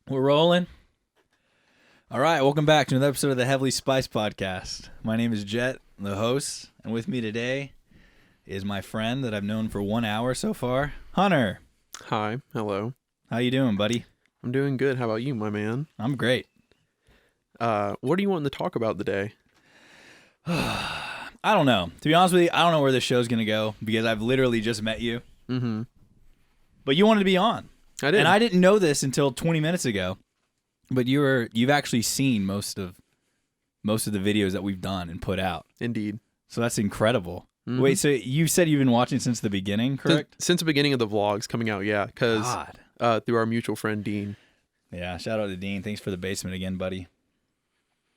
We're rolling. All right, welcome back to another episode of the Heavily Spiced Podcast. My name is Jet, the host, and with me today is my friend that I've known for 1 hour so far, Hunter. Hi, hello. How you doing, buddy? I'm doing good. How about you, my man? I'm great. What are you wanting to talk about today? I don't know. To be honest with you, I don't know where this show's going to go because I've literally just met you. Mm-hmm. But you wanted to be on. I did. And I didn't know this until 20 minutes ago. But you've actually seen most of the videos that we've done and put out. Indeed. So that's incredible. Mm-hmm. Wait, so you said you've been watching since the beginning, correct? Since the beginning of the vlogs coming out, yeah. Because through our mutual friend, Dean. Yeah, shout out to Dean. Thanks for the basement again, buddy.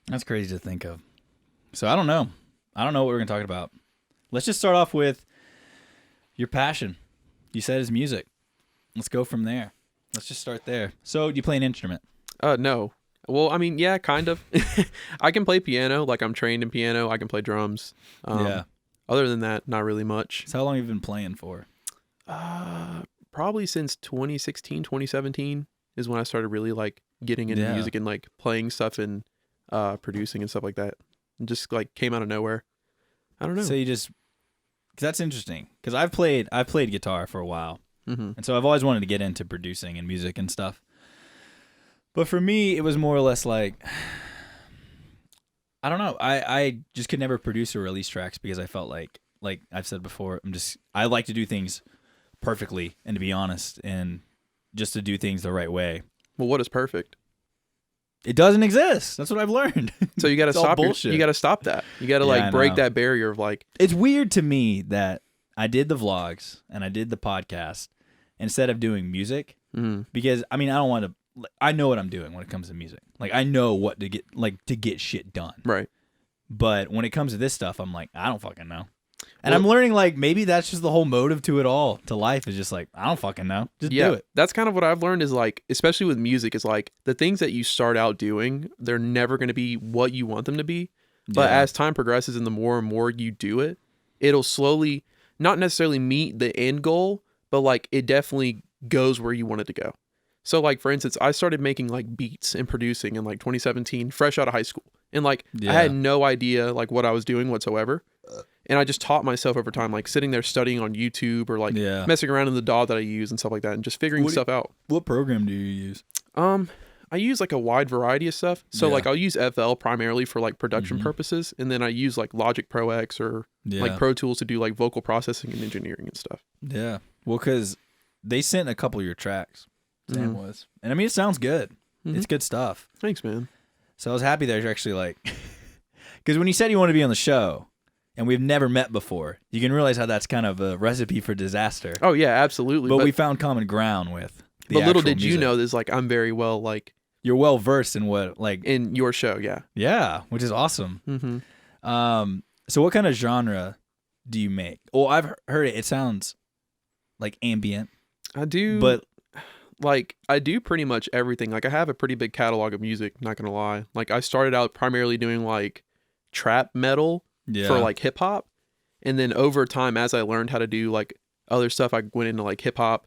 That's crazy to think of. So I don't know. I don't know what we're going to talk about. Let's just start off with your passion. You said it's music. Let's go from there. Let's just start there. So you play an instrument? No. Well, I mean, yeah, kind of. I can play piano. Like, I'm trained in piano. I can play drums. Yeah. Other than that, not really much. So how long have you been playing for? Probably since 2016, 2017 is when I started really, like, getting into music and, like, playing stuff and producing and stuff like that. And just, like, came out of nowhere. I don't know. So you just... Cause that's interesting. Because I've played guitar for a while. Mm-hmm. And so I've always wanted to get into producing and music and stuff. But for me, it was more or less like, I don't know. I just could never produce or release tracks because I felt like I've said before, I like to do things perfectly and to be honest and just to do things the right way. Well, what is perfect? It doesn't exist. That's what I've learned. So you got to stop bullshit. You got to stop that. You got to break that barrier of like. It's weird to me that I did the vlogs and I did the podcast instead of doing music because I mean I don't want to. I know what I'm doing when it comes to music. Like I know what to get shit done. Right. But when it comes to this stuff, I'm like, I don't fucking know. And I'm learning like maybe that's just the whole motive to it all, to life is just like, I don't fucking know. Just do it. That's kind of what I've learned is like, especially with music, is like the things that you start out doing, they're never going to be what you want them to be. But as time progresses and the more and more you do it, it'll slowly not necessarily meet the end goal, but like it definitely goes where you want it to go. So like, for instance, I started making like beats and producing in like 2017, fresh out of high school. And like, I had no idea like what I was doing whatsoever. And I just taught myself over time, like sitting there studying on YouTube or like messing around in the DAW that I use and stuff like that and just figuring stuff out. What program do you use? I use like a wide variety of stuff. So like I'll use FL primarily for like production purposes. And then I use like Logic Pro X or like Pro Tools to do like vocal processing and engineering and stuff. Yeah. Well, because they sent a couple of your tracks. Sam was. And I mean, it sounds good. It's good stuff. Thanks, man. So I was happy that you're actually like, because when you said you wanted to be on the show and we've never met before, you can realize how that's kind of a recipe for disaster. Oh yeah, absolutely. But we found common ground with the But little did music. you know this, like I'm very well like you're well versed in what like in your show, yeah, which is awesome. So what kind of genre do you make? Well, I've heard it sounds like ambient. I do, but like I do pretty much everything. Like I have a pretty big catalog of music, not gonna lie. Like I started out primarily doing like trap metal for like hip hop, and then over time as I learned how to do like other stuff, I went into like hip hop,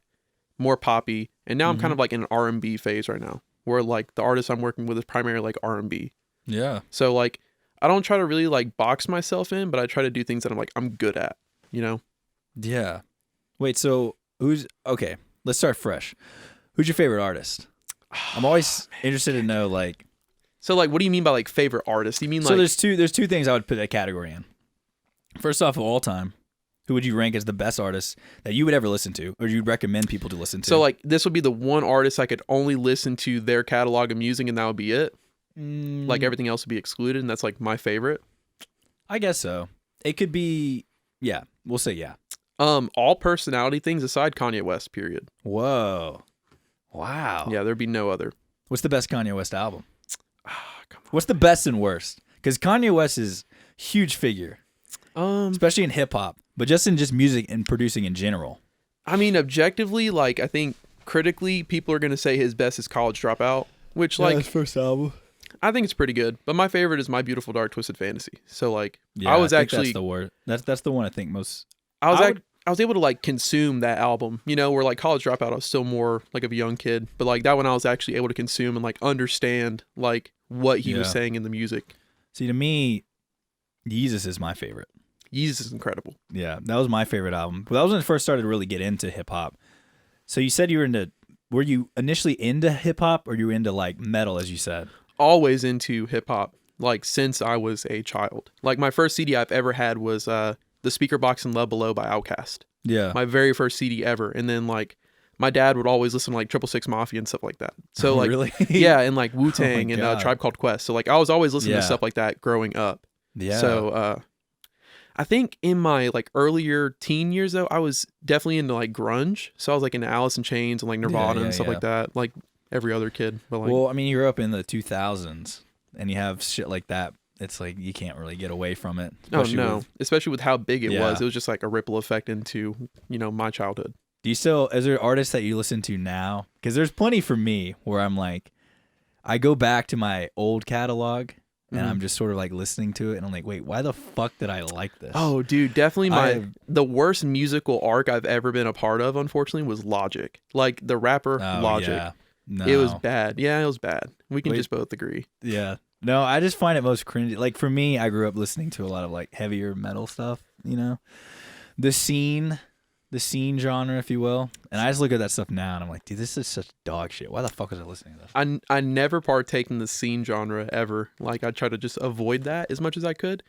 more poppy, and now I'm kind of like in an R&B phase right now, where like the artist I'm working with is primarily like R&B. Yeah. So like I don't try to really like box myself in, but I try to do things that I'm good at, you know? Yeah. Wait, so okay, let's start fresh. Who's your favorite artist? I'm always interested to know like. So like, what do you mean by like favorite artist? You mean like? So there's two things I would put that category in. First off, of all time, who would you rank as the best artist that you would ever listen to, or you'd recommend people to listen to? So like, this would be the one artist I could only listen to their catalog of music, and that would be it. Like everything else would be excluded, and that's like my favorite. I guess so. It could be, yeah. We'll say yeah. All personality things aside, Kanye West. Period. Whoa. Wow. Yeah, there'd be no other. What's the best Kanye West album? Come on. What's the best and worst? Because Kanye West is a huge figure, especially in hip hop, but just in music and producing in general. I mean, objectively, like I think critically, people are gonna say his best is College Dropout, which like his first album. I think it's pretty good, but my favorite is My Beautiful Dark Twisted Fantasy. So like, yeah, I was think actually that's the word. That's the one I think most. I I was able to like consume that album, you know, where like College Dropout I was still more like of a young kid, but like that one I was actually able to consume and like understand like what he was saying in the music. See, to me, Yeezus is my favorite. Yeezus is incredible. Yeah, that was my favorite album. But that was when I first started to really get into hip hop. So you said were you initially into hip hop or you were into like metal, as you said? Always into hip hop, like since I was a child. Like my first CD I've ever had was The Speaker Box and Love Below by Outkast. Yeah. My very first CD ever. And then like my dad would always listen to like 666 Mafia and stuff like that. So like, really? yeah, and like Wu-Tang and Tribe Called Quest. So like I was always listening to stuff like that growing up. Yeah. So I think in my like earlier teen years though, I was definitely into like grunge. So I was like into Alice in Chains and like Nirvana and stuff like that, like every other kid. But like, well, I mean, you grew up in the 2000s and you have shit like that. It's like you can't really get away from it. Especially with how big it was. It was just like a ripple effect into, you know, my childhood. Is there artists that you listen to now? Because there's plenty for me where I'm like, I go back to my old catalog and I'm just sort of like listening to it and I'm like, wait, why the fuck did I like this? Oh, dude, definitely the worst musical arc I've ever been a part of, unfortunately, was Logic. Like the rapper Logic. Yeah. No. It was bad. Yeah, it was bad. We can just both agree. Yeah. No, I just find it most cringy. Like for me, I grew up listening to a lot of like heavier metal stuff, you know, the scene genre, if you will. And I just look at that stuff now and I'm like, dude, this is such dog shit. Why the fuck was I listening to this? I never partake in the scene genre ever. Like I try to just avoid that as much as I could.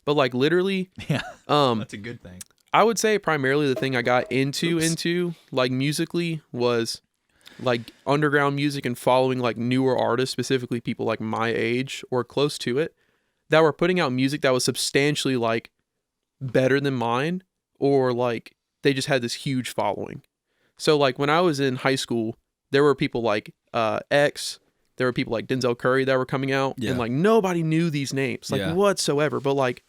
But like literally, that's a good thing. I would say primarily the thing I got into like musically was like underground music and following like newer artists, specifically people like my age or close to it, that were putting out music that was substantially like better than mine, or like they just had this huge following. So like when I was in high school, there were people like X, there were people like Denzel Curry that were coming out, and like nobody knew these names like whatsoever. But like,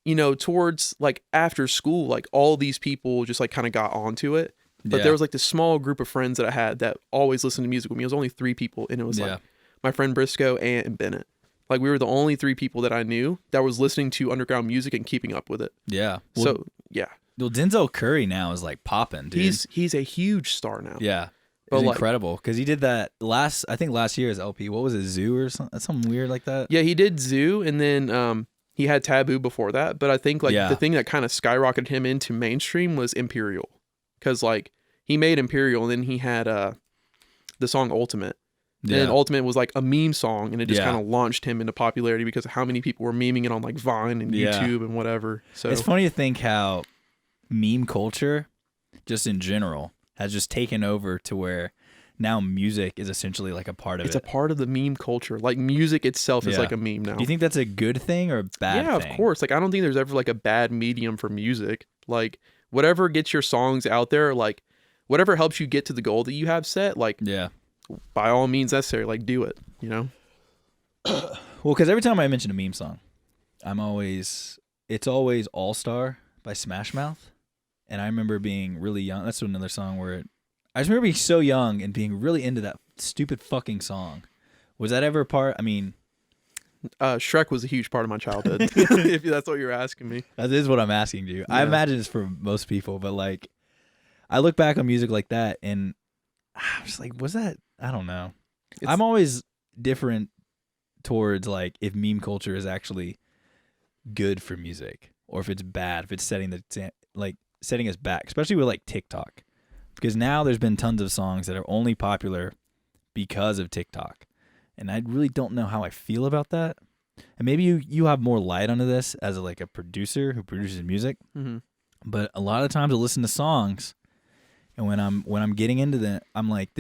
you know, towards like after school, like all these people just like kind of got onto it. But there was like this small group of friends that I had that always listened to music with me. It was only 3 people, and it was like my friend Briscoe, Ant, and Bennett. Like we were the only 3 people that I knew that was listening to underground music and keeping up with it. Yeah. Well, so yeah. Well, Denzel Curry now is like popping, dude. He's a huge star now. Yeah. It's incredible because he did that last year's LP. What was it, Zoo or something weird like that? Yeah, he did Zoo, and then he had Taboo before that. But I think like the thing that kind of skyrocketed him into mainstream was Imperial. Because like he made Imperial and then he had the song Ultimate. Yeah. And Ultimate was like a meme song, and it just kind of launched him into popularity because of how many people were memeing it on like Vine and YouTube and whatever. So it's funny to think how meme culture, just in general, has just taken over to where now music is essentially like a part of it. It's a part of the meme culture. Like music itself is like a meme now. Do you think that's a good thing or a bad thing? Yeah, of course. Like I don't think there's ever like a bad medium for music. Like whatever gets your songs out there, like whatever helps you get to the goal that you have set, like by all means necessary, like do it, you know? Well, because every time I mention a meme song, it's always All Star by Smash Mouth. And I remember being really young. That's another song where I just remember being so young and being really into that stupid fucking song. Was that ever a part? I mean, Shrek was a huge part of my childhood. If that's what you're asking me. That is what I'm asking you. Yeah. I imagine it's for most people, but like, I look back on music like that and I'm just like, was that? I don't know. I'm always different towards like if meme culture is actually good for music or if it's bad, if it's setting us back, especially with like TikTok. Because now there's been tons of songs that are only popular because of TikTok. And I really don't know how I feel about that. And maybe you have more light onto this as like a producer who produces music. Mm-hmm. But a lot of times I listen to songs, and when I'm getting into them, I'm like,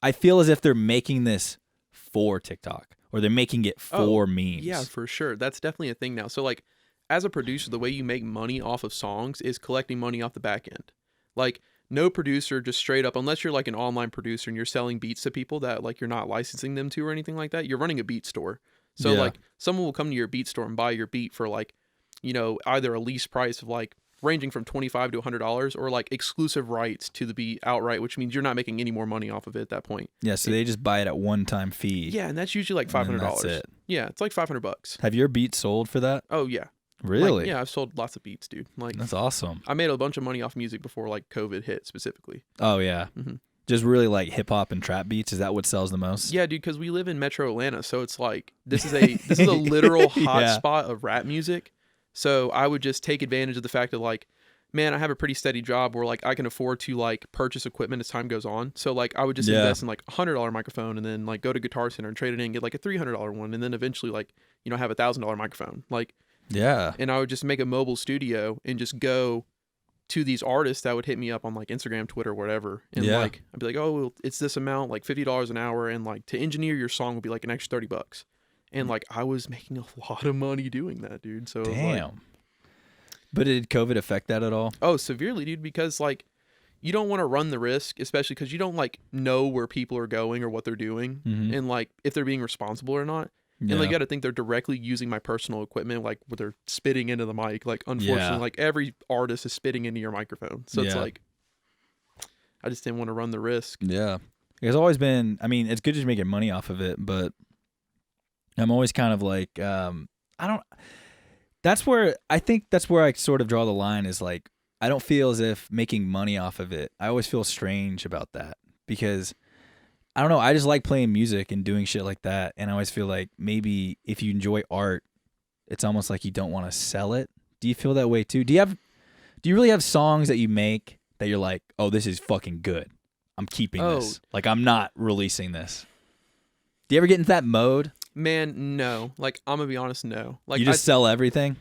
I feel as if they're making this for TikTok or they're making it for memes. Yeah, for sure. That's definitely a thing now. So like as a producer, the way you make money off of songs is collecting money off the back end. Like no producer just straight up, unless you're like an online producer and you're selling beats to people that like you're not licensing them to or anything like that, you're running a beat store. So like someone will come to your beat store and buy your beat for like, you know, either a lease price of like ranging from $25 to $100 or like exclusive rights to the beat outright, which means you're not making any more money off of it at that point. Yeah, so they just buy it at one-time fee. Yeah, and that's usually like $500. That's it. Yeah, it's like $500. Have your beats sold for that? Oh yeah. Really? Like, yeah, I've sold lots of beats, dude. Like, That's awesome. I made a bunch of money off music before like COVID hit specifically. Oh yeah. Mm-hmm. Just really like hip hop and trap beats. Is that what sells the most? Yeah, dude, because we live in Metro Atlanta, so it's like this is a literal Yeah. hotspot of rap music. So I would just take advantage of the fact that like, man, I have a pretty steady job where like I can afford to like purchase equipment as time goes on. So like I would just Yeah. invest in like $100 microphone and then like go to Guitar Center and trade it in and get like a $300 one and then eventually like, you know, have a $1,000 microphone. Like, Yeah. and I would just make a mobile studio and just go to these artists that would hit me up on like Instagram, Twitter, whatever. And Yeah. like, I'd be like, oh, well, it's this amount, like $50 an hour. And like to engineer your song would be like an extra $30. And like, I was making a lot of money doing that, dude. So it was like, Damn. But did COVID affect that at all? oh, severely, dude, because like you don't want to run the risk, especially because you don't like know where people are going or what they're doing Mhm. and like if they're being responsible or not. Yeah. And like, you got to think they're directly using my personal equipment, like where they're spitting into the mic. Like, unfortunately, Yeah. like every artist is spitting into your microphone. So it's Yeah. like, I just didn't want to run the risk. Yeah. It's always been, I mean, it's good just making money off of it, but I'm always kind of like, I think that's where I sort of draw the line is like, I don't feel as if making money off of it. I always feel strange about that because I don't know. I just like playing music and doing shit like that. And I always feel like maybe if you enjoy art, it's almost like you don't want to sell it. Do you feel that way too? Do you really have songs that you make that you're like, oh, this is fucking good. I'm keeping this. Like, I'm not releasing this. Do you ever get into that mode? Man, no. Like, I'm going to be honest, no. Like, You just sell everything?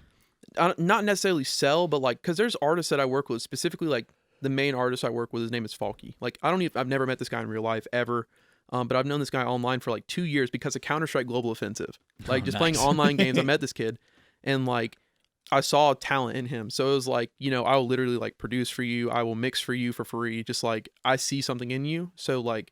not necessarily sell, but like, because there's artists that I work with, specifically like the main artist I work with, his name is Falky. Like, I've never met this guy in real life ever. But I've known this guy online for like 2 years because of Counter-Strike Global Offensive. Like, just playing online games, I met this kid. And like, I saw talent in him. So it was like, you know, I will literally like produce for you. I will mix for you for free. Just like, I see something in you. So like,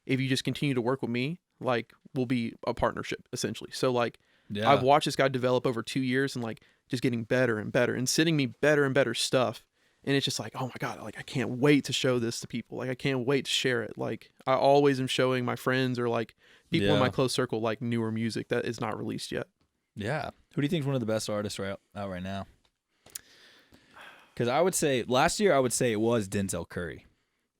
if you just continue to work with me, like, we'll be a partnership essentially. So like, Yeah. I've watched this guy develop over 2 years and like just getting better and better and sending me better and better stuff. And it's just like, oh my God, like I can't wait to show this to people. Like I can't wait to share it. Like I always am showing my friends or like people in my close circle like newer music that is not released yet. Yeah. Who do you think is one of the best artists out right now? Because I would say last year, I would say it was Denzel Curry.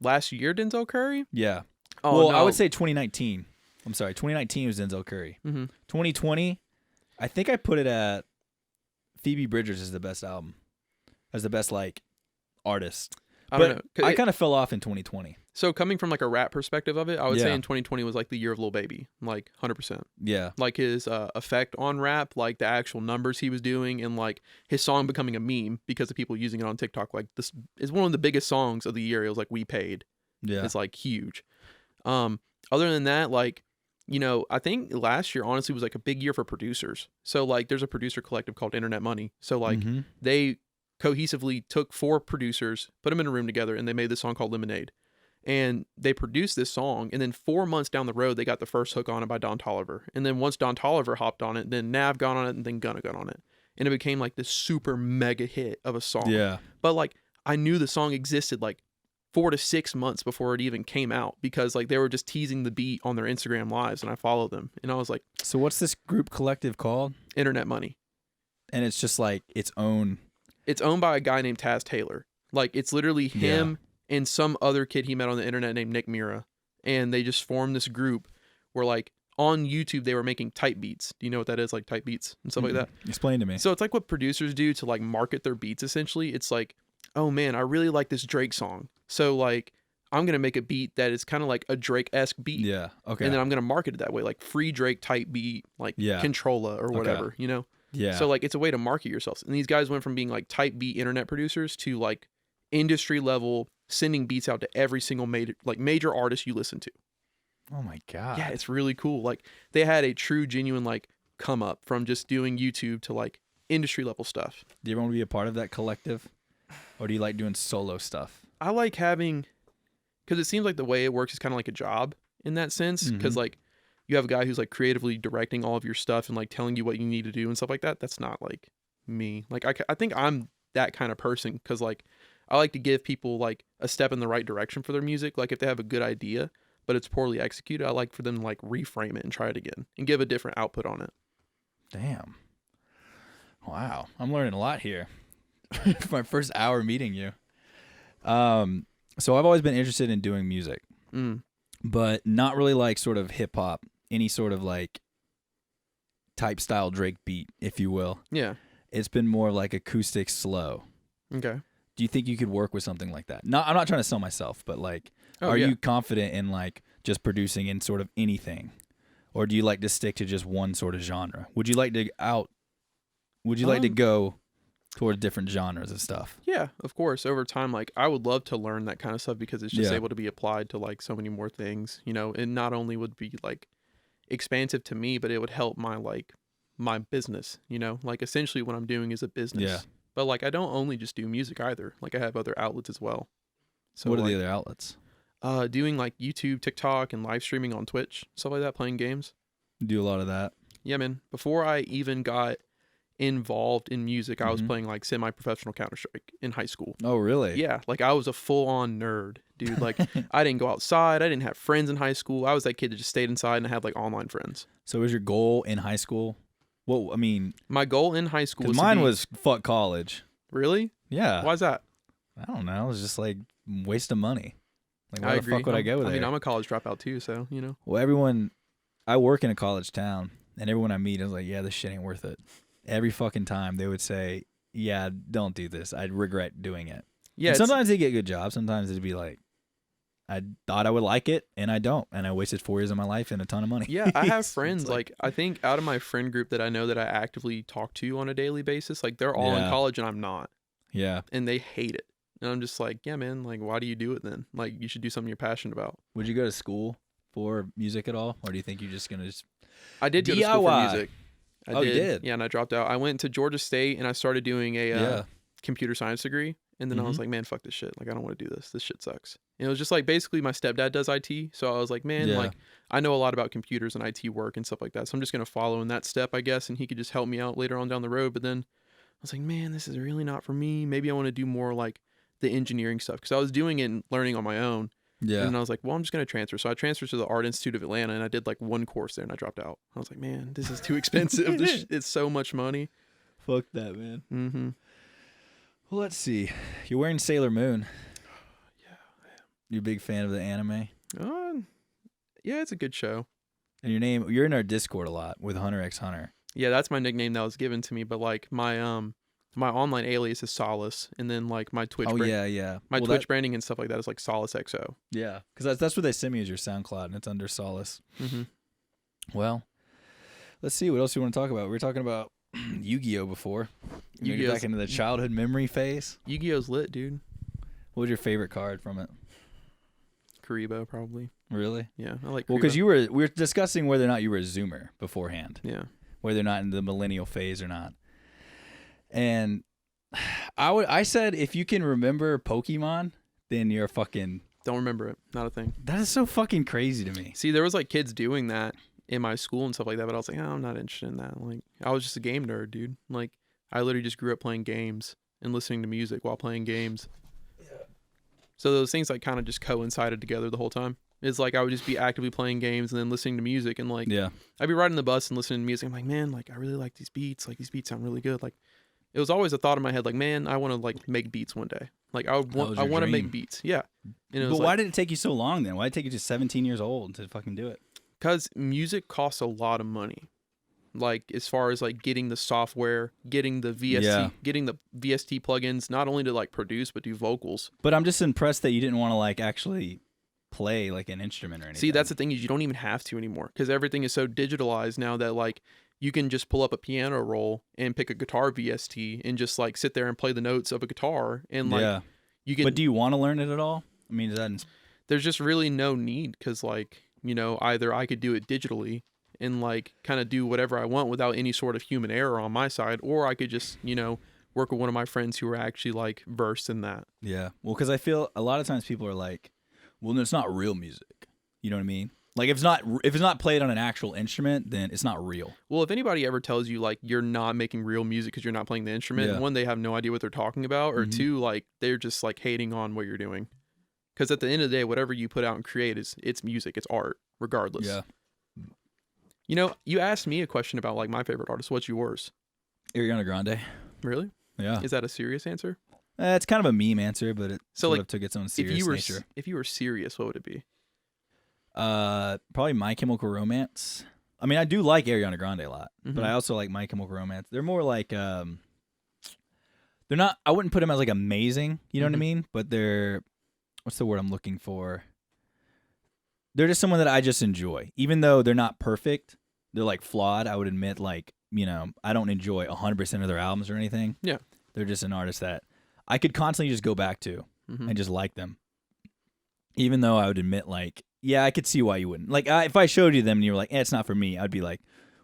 Last year, Denzel Curry? Yeah. Oh, well, no. I would say 2019. I'm sorry, 2019 was Denzel Curry. Mm-hmm. 2020, I think I put it at Phoebe Bridgers is the best album, as the best like artist. I don't know. I kind of fell off in 2020. So coming from like a rap perspective of it, I would say Yeah. in 2020 was like the year of Lil Baby, like 100%. Yeah. Like his effect on rap, like the actual numbers he was doing, and like his song becoming a meme because of people using it on TikTok. Like this is one of the biggest songs of the year. It was like We Paid. Yeah. It's like huge. Other than that, like, you know, I think last year honestly was like a big year for producers. So like there's a producer collective called Internet Money. So like Mhm. they cohesively took 4 producers, put them in a room together, and they made this song called Lemonade. And they produced this song, and then 4 months down the road, they got the first hook on it by Don Toliver. And then once Don Toliver hopped on it, then Nav got on it, and then Gunna got on it. And it became like this super mega hit of a song. Yeah. But like I knew the song existed like 4 to 6 months before it even came out because like they were just teasing the beat on their Instagram lives, and I followed them. And I was like, So what's this group collective called? Internet Money. And it's just like its own. It's owned by a guy named Taz Taylor. Like it's literally him and some other kid he met on the internet named Nick Mira. And they just formed this group where like on YouTube they were making type beats. Do you know what that is? Like type beats and stuff like that. Explain to me. So it's like what producers do to like market their beats essentially. It's like, oh man, I really like this Drake song. So like I'm gonna make a beat that is kind of like a Drake-esque beat. Yeah. Okay. And then I'm gonna market it that way, like free Drake type beat, like Controlla or whatever, you know? Yeah. So like it's a way to market yourselves. And these guys went from being like type beat internet producers to like industry level sending beats out to every single major artist you listen to. Oh my God. Yeah, it's really cool. Like they had a true genuine like come up from just doing YouTube to like industry level stuff. Do you ever want to be a part of that collective? Or do you like doing solo stuff? I like having, because it seems like the way it works is kind of like a job in that sense. Because like you have a guy who's like creatively directing all of your stuff and like telling you what you need to do and stuff like that. That's not like me. Like I think I'm that kind of person because like I like to give people like a step in the right direction for their music. Like if they have a good idea, but it's poorly executed, I like for them to like reframe it and try it again and give a different output on it. Damn. Wow, I'm learning a lot here. My first hour meeting you. So I've always been interested in doing music, but not really like sort of hip hop, any sort of like type style Drake beat, if you will. Yeah. It's been more like acoustic slow. Okay. Do you think you could work with something like that? No, I'm not trying to sell myself, but like, Oh, you confident in like just producing in sort of anything, or do you like to stick to just one sort of genre? Would you like to go toward different genres of stuff? Yeah, of course. Over time, like I would love to learn that kind of stuff because it's just Yeah. able to be applied to like so many more things, you know, and not only would be like expansive to me, but it would help my business, you know, like essentially what I'm doing is a business. Yeah. But like I don't only just do music either. Like I have other outlets as well. So What are like, the other outlets? doing like YouTube, TikTok, and live streaming on Twitch, stuff like that, playing games. Do a lot of that. Yeah, man. Before I even got involved in music, I was Mhm. playing like semi-professional Counter-Strike in high school. Oh, really? Yeah, like I was a full-on nerd, dude. Like I didn't go outside. I didn't have friends in high school. I was that kid that just stayed inside and had like online friends. So was your goal in high school? Well, I mean, My goal in high school was mine was fuck college. really. Yeah. Why's that? I don't know. It was just like waste of money. Like, why I the agree. fuck would I go there? I mean, I'm a college dropout too, so you know. Well, I work in a college town, and everyone I meet is like, yeah, this shit ain't worth it. Every fucking time they would say, yeah, don't do this. I'd regret doing it. Yeah. And sometimes they get good jobs. Sometimes it'd be like, I thought I would like it, and I don't. And I wasted 4 years of my life and a ton of money. Yeah, I have It's friends like I think out of my friend group that I know that I actively talk to on a daily basis, like they're all in Yeah. college and I'm not, Yeah. and they hate it. And I'm just like, yeah, man, like why do you do it then? Like you should do something you're passionate about. Would you go to school for music at all? Or do you think you're just going to just... I did go to school for DIY. music. I Oh, you did? Yeah, and I dropped out. I went to Georgia State and I started doing a Yeah. computer science degree. And then I was Mhm. like, man, fuck this shit. Like, I don't want to do this. This shit sucks. And it was just like basically my stepdad does IT. So I was like, man, Yeah. like I know a lot about computers and IT work and stuff like that. So I'm just going to follow in that step, I guess. And he could just help me out later on down the road. But then I was like, man, this is really not for me. Maybe I want to do more like the engineering stuff because I was doing it and learning on my own. Yeah. And then I was like, well, I'm just going to transfer. So I transferred to the Art Institute of Atlanta and I did like one course there and I dropped out. I was like, man, this is too expensive. It's so much money. Fuck that, man. Mm-hmm. Well, let's see. You're wearing Sailor Moon. Yeah, I am. You a big fan of the anime? Yeah, it's a good show. And you're in our Discord a lot with Hunter x Hunter. Yeah, that's my nickname that was given to me. But like my online alias is Solace, and then like my Twitch. Yeah. My Well, Twitch branding and stuff like that is like Solace XO. Yeah, because that's what they send me as your SoundCloud, and it's under Solace. Mm-hmm. Well, let's see what else you want to talk about. We were talking about Yu-Gi-Oh before. You get Yu-Gi-Oh's- back into the childhood memory phase. Yu-Gi-Oh's lit, dude. What was your favorite card from it? Karibo probably. Really? Yeah, I like. Well, Karibo. because we were discussing whether or not you were a Zoomer beforehand, Yeah. whether or not in the millennial phase or not. And I said if you can remember Pokemon, then you're fucking. Don't remember it. Not a thing. That is so fucking crazy to me. See, there was like kids doing that in my school and stuff like that, but I was like, oh, I'm not interested in that. Like, I was just a game nerd, dude. Like, I literally just grew up playing games and listening to music while playing games. Yeah. So those things like kind of just coincided together the whole time. It's like I would just be actively playing games and then listening to music, and like Yeah. I'd be riding the bus and listening to music. I'm like, man, like I really like these beats. Like these beats sound really good. Like it was always a thought in my head, like, man, I want to like make beats one day. Like I was want your to dream. make beats. Yeah. And it was But why like, did it take you so long then? Why did it take you to 17 years old to fucking do it? because music costs a lot of money. Like as far as like getting the software, getting the VST, Yeah. getting the VST plugins, not only to like produce but do vocals. But I'm just impressed that you didn't want to like actually play like an instrument or anything. See, that's the thing is you don't even have to anymore because everything is so digitalized now that like you can just pull up a piano roll and pick a guitar VST and just like sit there and play the notes of a guitar and like yeah. you can. But do you want to learn it at all? I mean, is that There's just really no need because like you know either I could do it digitally and like kind of do whatever I want without any sort of human error on my side, or I could just you know work with one of my friends who are actually like versed in that. yeah? Well, because I feel a lot of times people are like, well, it's not real music. You know what I mean? Like if it's not played on an actual instrument, then it's not real. Well, if anybody ever tells you like you're not making real music because you're not playing the instrument, Yeah. one, they have no idea what they're talking about, or Mhm. two, like they're just like hating on what you're doing. Because at the end of the day, whatever you put out and create it's music, it's art, regardless. Yeah. You know, you asked me a question about like my favorite artist. What's yours? Ariana Grande. Really? Yeah. Is that a serious answer? It's kind of a meme answer, but it So, sort like, of took its own serious nature. If you were serious, what would it be? Probably My Chemical Romance. I mean, I do like Ariana Grande a lot, but Mhm. I also like My Chemical Romance. They're more like they're not. I wouldn't put them as like amazing. You know what I Mhm. mean? But they're what's the word I'm looking for? They're just someone that I just enjoy, even though they're not perfect. They're like flawed. I would admit, like I don't enjoy 100% of their albums or anything. Yeah. They're just an artist that I could constantly just go back to Mhm. and just like them. Even though I would admit, like, yeah, I could see why you wouldn't. Like, if I showed you them and you were like, it's not for me, I'd be like,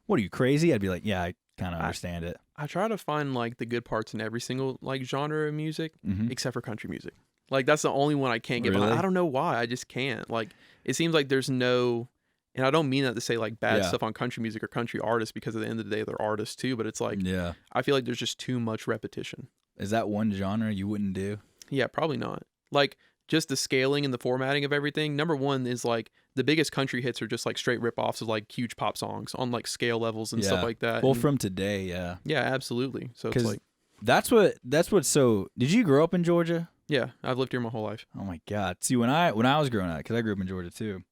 what are you, crazy? I'd be like, yeah, I kind of understand it. I try to find like the good parts in every single like genre of music, Mhm. except for country music. Like that's the only one I can't get behind. Really? I don't know why. I just can't. Like it seems like there's no, and I don't mean that to say like bad Yeah. stuff on country music or country artists, because at the end of the day they're artists too. But it's like Yeah. I feel like there's just too much repetition. Is that one genre you wouldn't do? Yeah, probably not. Like just the scaling and the formatting of everything. Number one is like the biggest country hits are just like straight rip-offs of like huge pop songs on like scale levels and stuff Yeah. like that. Well, And from today, yeah. yeah, absolutely. So it's 'Cause like, That's what's so. Did you grow up in Georgia? yeah, I've lived here my whole life. Oh my God! See, when I was growing up, because I grew up in Georgia too,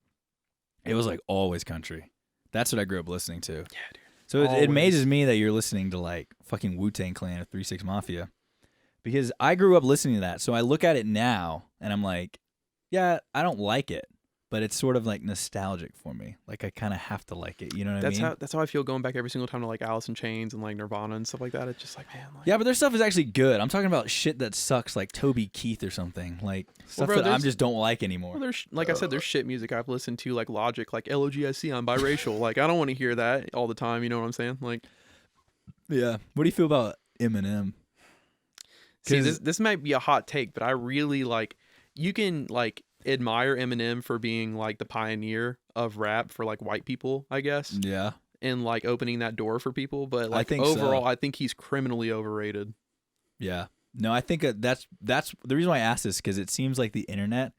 it was like always country. That's what I grew up listening to. Yeah, dude. So it Always. amazes me that you're listening to like fucking Wu-Tang Clan or 3 6 Mafia, because I grew up listening to that. So I look at it now and I'm like, yeah, I don't like it, but it's sort of like nostalgic for me. Like I kind of have to like it. You know what I mean? That's how I feel going back every single time to like Alice in Chains and like Nirvana and stuff like that. It's just like, man, like, Yeah, but their stuff is actually good. I'm talking about shit that sucks, like Toby Keith or something, like stuff bro, that I there's- just don't like anymore. well, there's like I said, there's shit music I've listened to like Logic, like LOGIC, I'm biracial. Like I don't want to hear that all the time. You know what I'm saying? Like, Yeah. What do you feel about Eminem? see, 'Cause- this might be a hot take, but I really like. You can like admire Eminem for being like the pioneer of rap for like white people, I guess, Yeah. and like opening that door for people. But like think so. overall, I think he's criminally overrated. Yeah. No, I think that's the reason why I asked this, because it seems like the internet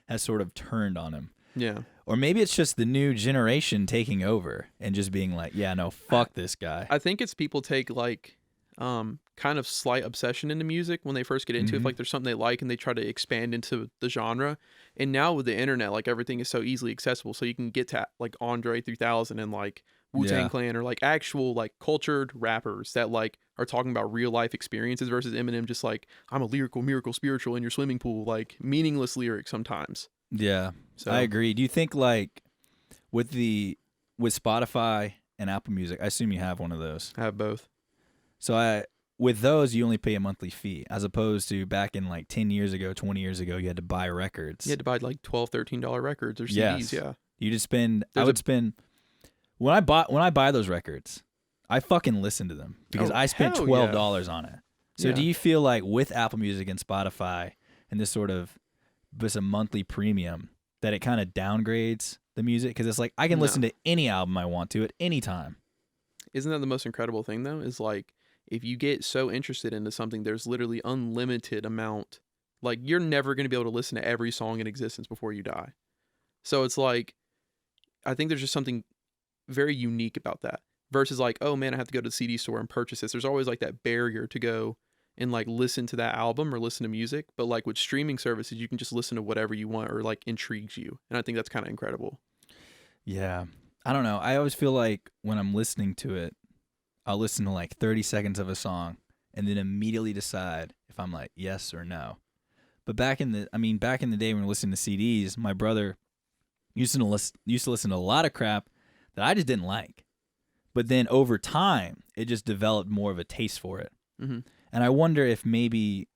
has sort of turned on him. Yeah. Or maybe it's just the new generation taking over and just being like, yeah, no, fuck this guy. I think it's people take like kind of slight obsession into music when they first get into it. If, like there's something they like and they try to expand into the genre. And now with the internet, like everything is so easily accessible. So you can get to like Andre 3000 and like Wu-Tang Yeah. Clan, or like actual like cultured rappers that like are talking about real life experiences, versus Eminem just like, I'm a lyrical miracle spiritual in your swimming pool, like meaningless lyrics sometimes. Yeah. So I agree. Do you think like with Spotify and Apple Music, I assume you have one of those. I have both. So with those, you only pay a monthly fee, as opposed to back in like 10 years ago, 20 years ago, you had to buy records. You had to buy like $12, $13 records or CDs. Yes. Yeah. You just spend. There's I would spend when I buy those records, I fucking listen to them because Oh, I spent hell $12 on it. So Yeah. do you feel like with Apple Music and Spotify and this sort of a monthly premium that it kind of downgrades the music? Because it's like I can No. listen to any album I want to at any time. Isn't that the most incredible thing though? Is like if you get so interested into something, there's literally unlimited amount. Like you're never going to be able to listen to every song in existence before you die. So it's like, I think there's just something very unique about that versus like, oh man, I have to go to the CD store and purchase this. There's always like that barrier to go and like listen to that album or listen to music. But like with streaming services, you can just listen to whatever you want or like intrigues you. And I think that's kind of incredible. Yeah. I don't know. I always feel like when I'm listening to it, I'll listen to like 30 seconds of a song and then immediately decide if I'm like yes or no. But back in the day when we were listening to CDs, my brother used to listen to a lot of crap that I just didn't like. But then over time, it just developed more of a taste for it. Mm-hmm. And I wonder if maybe,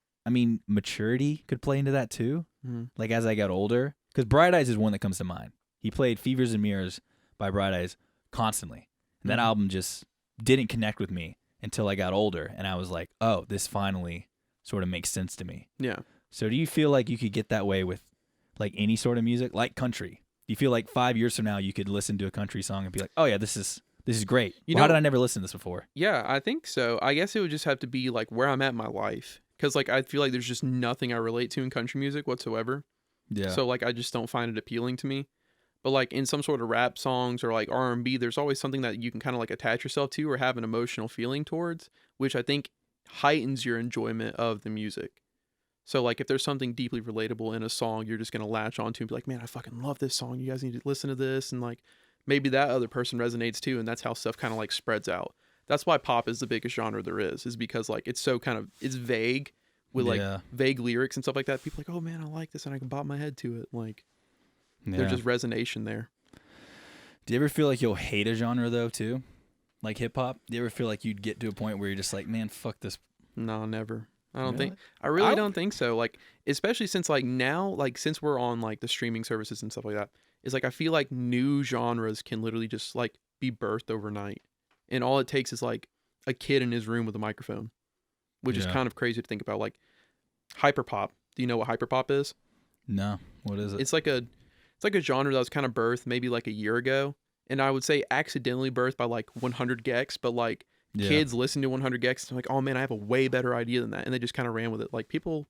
maturity could play into that too. Mm-hmm. Like as I got older, because Bright Eyes is one that comes to mind. He played Fevers and Mirrors by Bright Eyes constantly. And that Mhm. album just didn't connect with me until I got older. And I was like, oh, this finally sort of makes sense to me. Yeah. So do you feel like you could get that way with like any sort of music, like country? Do you feel like 5 years from now you could listen to a country song and be like, oh yeah, this is great. How did I never listen to this before? Yeah, I think so. I guess it would just have to be like where I'm at in my life. Because like I feel like there's just nothing I relate to in country music whatsoever. Yeah. So like I just don't find it appealing to me. But like in some sort of rap songs or like R&B, there's always something that you can kind of like attach yourself to or have an emotional feeling towards, which I think heightens your enjoyment of the music. So like if there's something deeply relatable in a song, you're just going to latch onto and be like, man, I fucking love this song. You guys need to listen to this. And like maybe that other person resonates too. And that's how stuff kind of like spreads out. That's why pop is the biggest genre there is because like it's so kind of, it's vague with like vague lyrics and stuff like that. People are like, oh man, I like this and I can bob my head to it. Like there's just resonation there. Do you ever feel like you'll hate a genre though too? Like hip hop? Do you ever feel like you'd get to a point where you're just like, man, fuck this? No, never. I really don't think so. Like, especially since like now, like since we're on like the streaming services and stuff like that, is like I feel like new genres can literally just like be birthed overnight. And all it takes is like a kid in his room with a microphone, which is kind of crazy to think about. Like hyperpop. Do you know what hyperpop is? No. What is it? It's like a genre that was kind of birthed maybe like a year ago. And I would say accidentally birthed by like 100 Gex, but like kids listen to 100 Gex and they're like, oh man, I have a way better idea than that. And they just kind of ran with it. Like people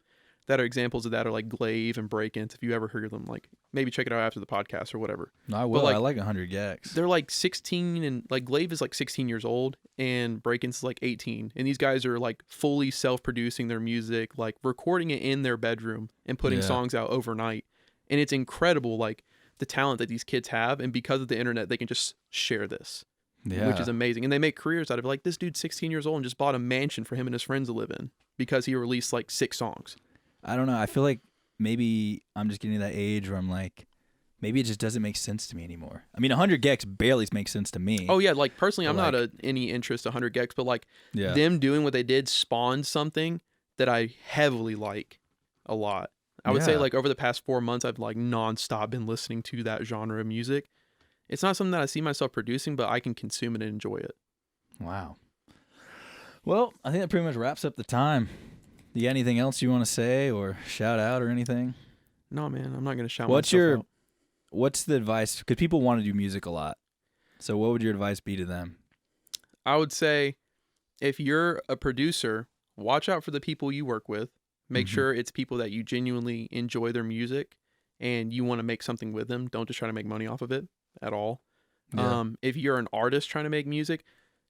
that are examples of that are like Glaive and Breakins. If you ever heard of them, like maybe check it out after the podcast or whatever. No, I will. Like, I like 100 Gex. They're like 16 and like Glaive is like 16 years old and Breakins is like 18. And these guys are like fully self-producing their music, like recording it in their bedroom and putting songs out overnight. And it's incredible, like the talent that these kids have. And because of the internet, they can just share this. Which is amazing. And they make careers out of it. Like this dude's 16 years old and just bought a mansion for him and his friends to live in because he released like 6 songs. I don't know. I feel like maybe I'm just getting to that age where I'm like, maybe it just doesn't make sense to me anymore. I mean, 100 Gex barely makes sense to me. Oh yeah, like personally, I'm not any interest in 100 Gex, but like them doing what they did spawned something that I heavily like a lot. I would say like over the past 4 months, I've like nonstop been listening to that genre of music. It's not something that I see myself producing, but I can consume it and enjoy it. Wow. Well, I think that pretty much wraps up the time. You got anything else you want to say or shout out or anything? No, man, I'm not going to shout myself out. What's the advice? Because people want to do music a lot. So what would your advice be to them? I would say if you're a producer, watch out for the people you work with. Make sure it's people that you genuinely enjoy their music and you want to make something with them. Don't just try to make money off of it at all. If you're an artist trying to make music,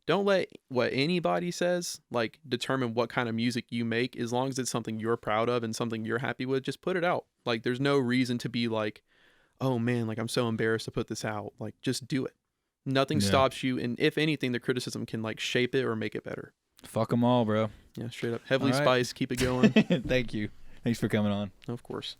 don't let what anybody says like determine what kind of music you make. As long as it's something you're proud of and something you're happy with, just put it out. Like there's no reason to be like, oh man, like I'm so embarrassed to put this out. Like just do it. Nothing stops you. And if anything, the criticism can like shape it or make it better. Fuck them all, bro. Yeah, straight up. Heavily spiced. Keep it going. Thank you. Thanks for coming on. Of course.